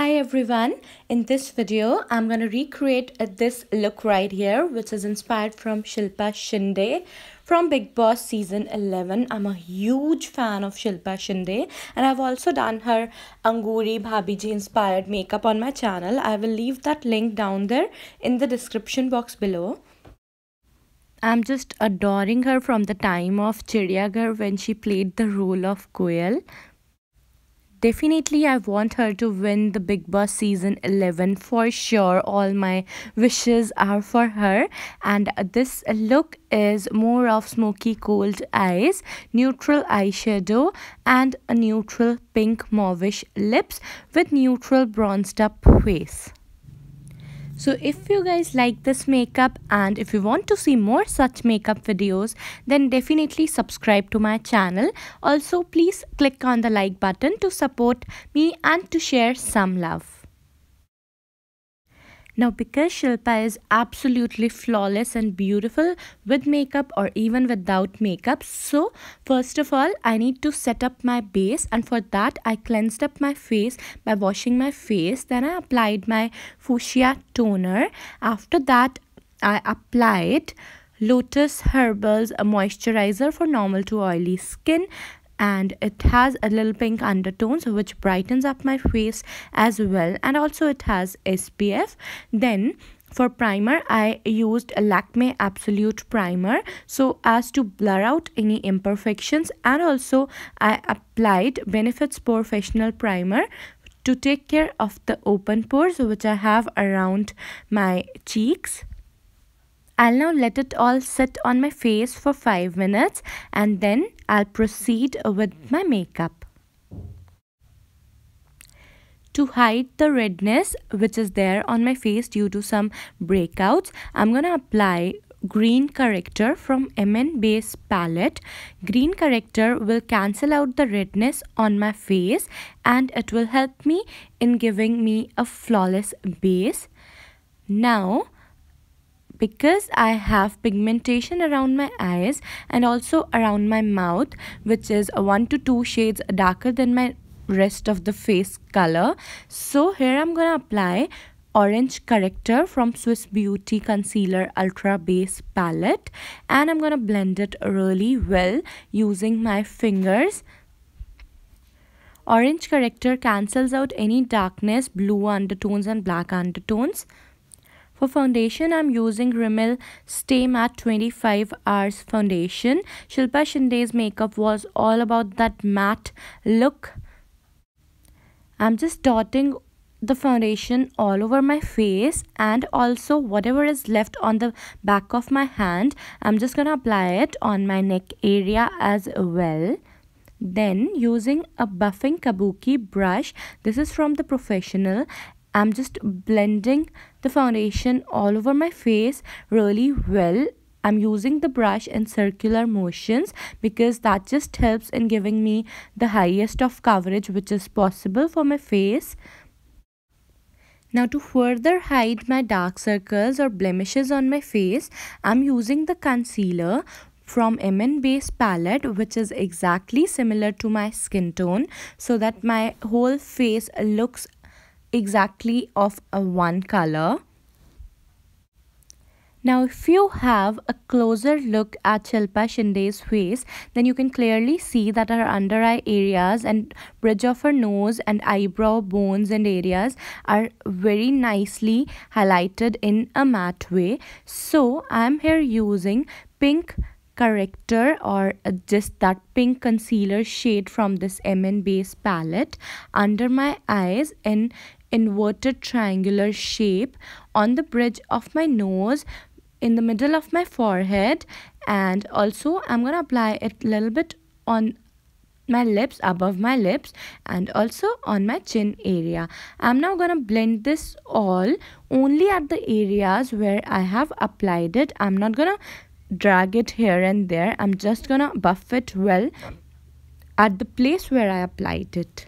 Hi everyone, in this video I'm going to recreate this look right here, which is inspired from Shilpa Shinde from Big Boss season 11. I'm a huge fan of Shilpa Shinde and I've also done her Angoori Bhabhi inspired makeup on my channel. I will leave that link down there in the description box below. I'm just adoring her from the time of Chiriyaghar when she played the role of Koyal. Definitely, I want her to win the Big Boss season 11 for sure. All my wishes are for her. And this look is more of smoky cold eyes, neutral eyeshadow, and a neutral pink mauvish lips with neutral bronzed up face. So if you guys like this makeup and if you want to see more such makeup videos, then definitely subscribe to my channel. Also, please click on the like button to support me and to share some love. Now, because Shilpa is absolutely flawless and beautiful with makeup or even without makeup, so first of all, I need to set up my base, and for that, I cleansed up my face by washing my face. Then I applied my fuchsia toner. After that, I applied Lotus Herbals moisturizer for normal to oily skin, and it has a little pink undertones which brightens up my face as well, and also it has SPF. Then for primer, I used a Lakme Absolute Primer so as to blur out any imperfections, and also I applied Benefits Professional Primer to take care of the open pores which I have around my cheeks. I'll now let it all sit on my face for 5 minutes and then I'll proceed with my makeup. To hide the redness which is there on my face due to some breakouts, I'm going to apply green corrector from MN Base palette. Green corrector will cancel out the redness on my face and it will help me in giving me a flawless base. Now, because I have pigmentation around my eyes and also around my mouth, which is 1 to 2 shades darker than my rest of the face color, so here I'm gonna apply orange corrector from Swiss Beauty Concealer Ultra Base palette, and I'm gonna blend it really well using my fingers. Orange corrector cancels out any darkness, blue undertones and black undertones. For foundation, I'm using Rimmel Stay Matte 25 Hours Foundation. Shilpa Shinde's makeup was all about that matte look. I'm just dotting the foundation all over my face, and also whatever is left on the back of my hand, I'm just gonna apply it on my neck area as well. Then using a buffing kabuki brush, this is from the Professional, I'm just blending the foundation all over my face really well. I'm using the brush in circular motions because that just helps in giving me the highest of coverage which is possible for my face. Now, to further hide my dark circles or blemishes on my face, I'm using the concealer from MN Base palette, which is exactly similar to my skin tone, so that my whole face looks exactly of a one color. Now, if you have a closer look at Shilpa Shinde's face, then you can clearly see that her under eye areas and bridge of her nose and eyebrow bones and areas are very nicely highlighted in a matte way. So I'm here using pink corrector or just that pink concealer shade from this MN Base palette under my eyes in inverted triangular shape, on the bridge of my nose, in the middle of my forehead, and also I'm gonna apply it a little bit on my lips, above my lips, and also on my chin area. I'm now gonna blend this all only at the areas where I have applied it. I'm not gonna drag it here and there. I'm just gonna buff it well at the place where I applied it.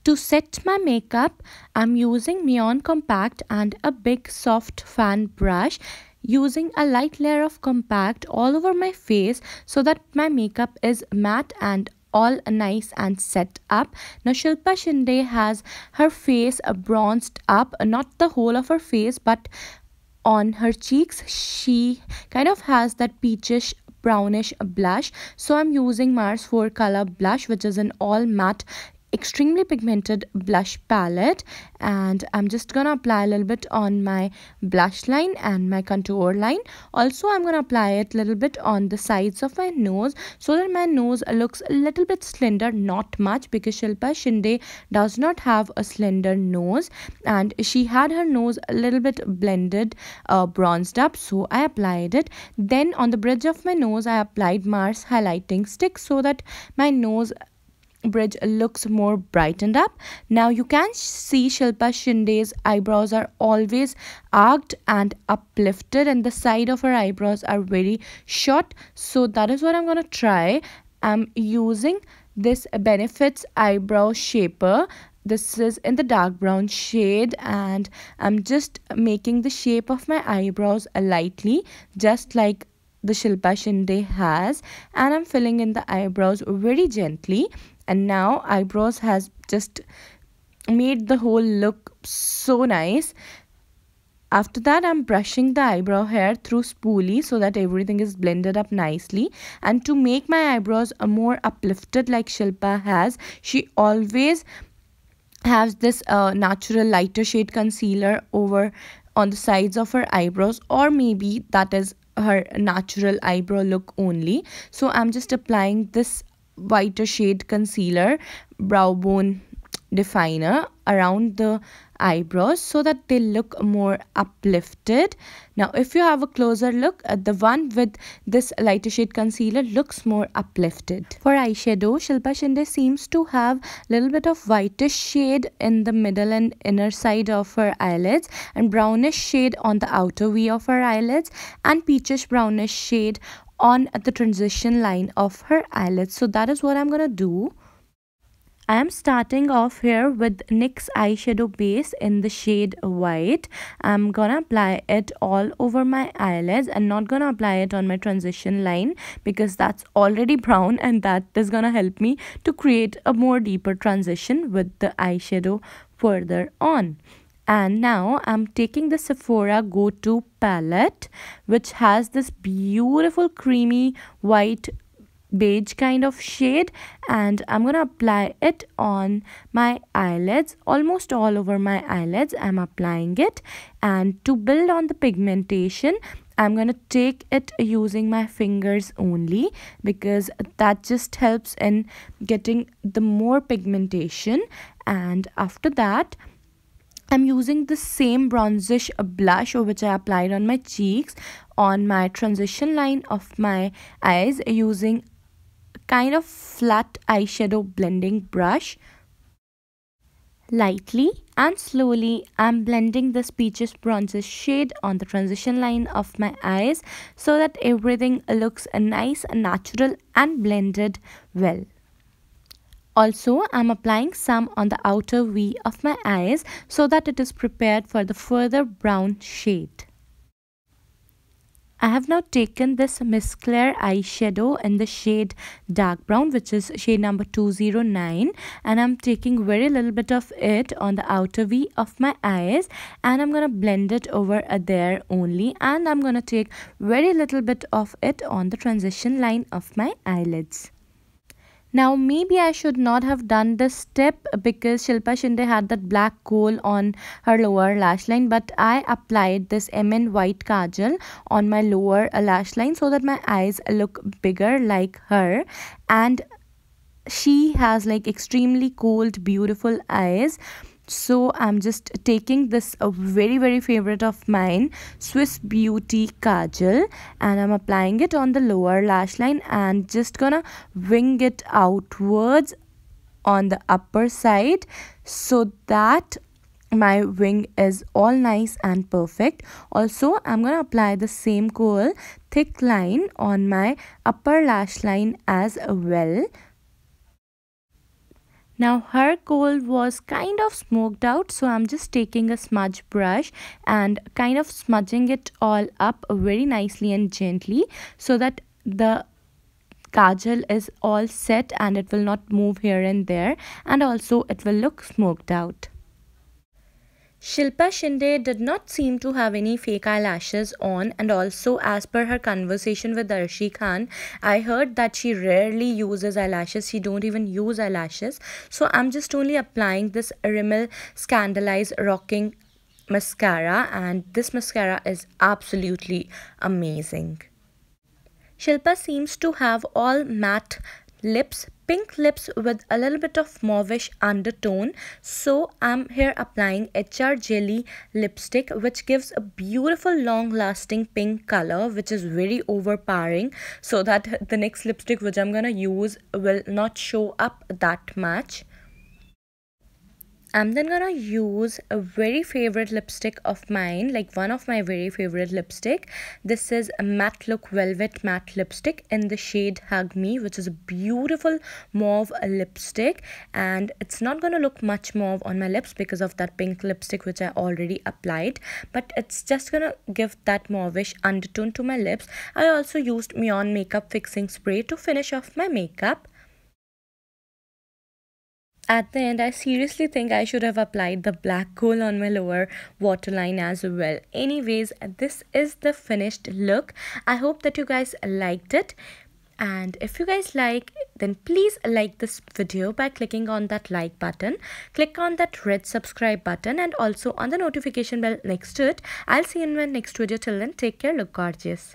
To set my makeup, I'm using Neon Compact and a big soft fan brush, using a light layer of compact all over my face so that my makeup is matte and all nice and set up. Now Shilpa Shinde has her face bronzed up, not the whole of her face, but on her cheeks she kind of has that peachish brownish blush. So I'm using Mars 4 color blush, which is an all matte extremely pigmented blush palette, and I'm just gonna apply a little bit on my blush line and my contour line. Also I'm gonna apply it a little bit on the sides of my nose so that my nose looks a little bit slender, not much, because Shilpa Shinde does not have a slender nose and she had her nose a little bit blended, bronzed up, so I applied it. Then on the bridge of my nose I applied Mars highlighting stick so that my nose bridge looks more brightened up. Now you can see Shilpa Shinde's eyebrows are always arched and uplifted, and the side of her eyebrows are very short. So that is what I'm gonna try. I'm using this Benefits eyebrow shaper. This is in the dark brown shade, and I'm just making the shape of my eyebrows lightly, just like the Shilpa Shinde has, and I'm filling in the eyebrows very gently. And now eyebrows has just made the whole look so nice. After that I'm brushing the eyebrow hair through spoolie so that everything is blended up nicely. And to make my eyebrows more uplifted like Shilpa has, she always has this natural lighter shade concealer over on the sides of her eyebrows, or maybe that is her natural eyebrow look only. So I'm just applying this whiter shade concealer, brow bone definer, around the eyebrows so that they look more uplifted. Now if you have a closer look, the one with this lighter shade concealer looks more uplifted. For eyeshadow, Shilpa Shinde seems to have a little bit of whitish shade in the middle and inner side of her eyelids, and brownish shade on the outer V of her eyelids, and peachish brownish shade on the transition line of her eyelids. So that is what I'm gonna do. I am starting off here with NYX eyeshadow base in the shade white. I'm gonna apply it all over my eyelids and not gonna apply it on my transition line because that's already brown, and that is gonna help me to create a more deeper transition with the eyeshadow further on. And now I'm taking the Sephora Go To palette, which has this beautiful creamy white beige kind of shade, and I'm gonna apply it on my eyelids, almost all over my eyelids. I'm applying it, and to build on the pigmentation I'm gonna take it using my fingers only, because that just helps in getting the more pigmentation. And after that I'm using the same bronzish blush which I applied on my cheeks on my transition line of my eyes using kind of flat eyeshadow blending brush. Lightly and slowly I'm blending this peaches bronzer shade on the transition line of my eyes so that everything looks nice, natural and blended well. Also, I'm applying some on the outer V of my eyes so that it is prepared for the further brown shade. I have now taken this Miss Claire eyeshadow in the shade dark brown, which is shade number 209, and I'm taking very little bit of it on the outer V of my eyes, and I'm gonna blend it over there only, and I'm gonna take very little bit of it on the transition line of my eyelids. Now maybe I should not have done this step because Shilpa Shinde had that black kohl on her lower lash line, but I applied this MN white kajal on my lower lash line so that my eyes look bigger like her, and she has like extremely cold beautiful eyes. So I'm just taking this very favorite of mine, Swiss Beauty Kajal, and I'm applying it on the lower lash line and just gonna wing it outwards on the upper side so that my wing is all nice and perfect. Also, I'm gonna apply the same kohl thick line on my upper lash line as well. Now her kohl was kind of smoked out, so I'm just taking a smudge brush and kind of smudging it all up very nicely and gently so that the kajal is all set and it will not move here and there, and also it will look smoked out. Shilpa Shinde did not seem to have any fake eyelashes on, and also, as per her conversation with Arshi Khan, I heard that she rarely uses eyelashes. She don't even use eyelashes. So I'm just only applying this Rimmel Scandalize Rocking mascara, and this mascara is absolutely amazing. Shilpa seems to have all matte lips, pink lips with a little bit of mauvish undertone. So I'm here applying HR Jelly lipstick, which gives a beautiful long lasting pink color, which is very overpowering, so that the next lipstick which I'm gonna use will not show up that much. I'm then gonna use a very favorite lipstick of mine, like one of my very favorite lipstick. This is a Matte Look Velvet Matte Lipstick in the shade Hug Me, which is a beautiful mauve lipstick, and it's not gonna look much mauve on my lips because of that pink lipstick which I already applied, but it's just gonna give that mauvish undertone to my lips. I also used Mion Makeup Fixing Spray to finish off my makeup. At the end, I seriously think I should have applied the black kohl on my lower waterline as well. Anyways, this is the finished look. I hope that you guys liked it. And if you guys like, then please like this video by clicking on that like button. Click on that red subscribe button and also on the notification bell next to it. I'll see you in my next video. Till then, take care, look gorgeous.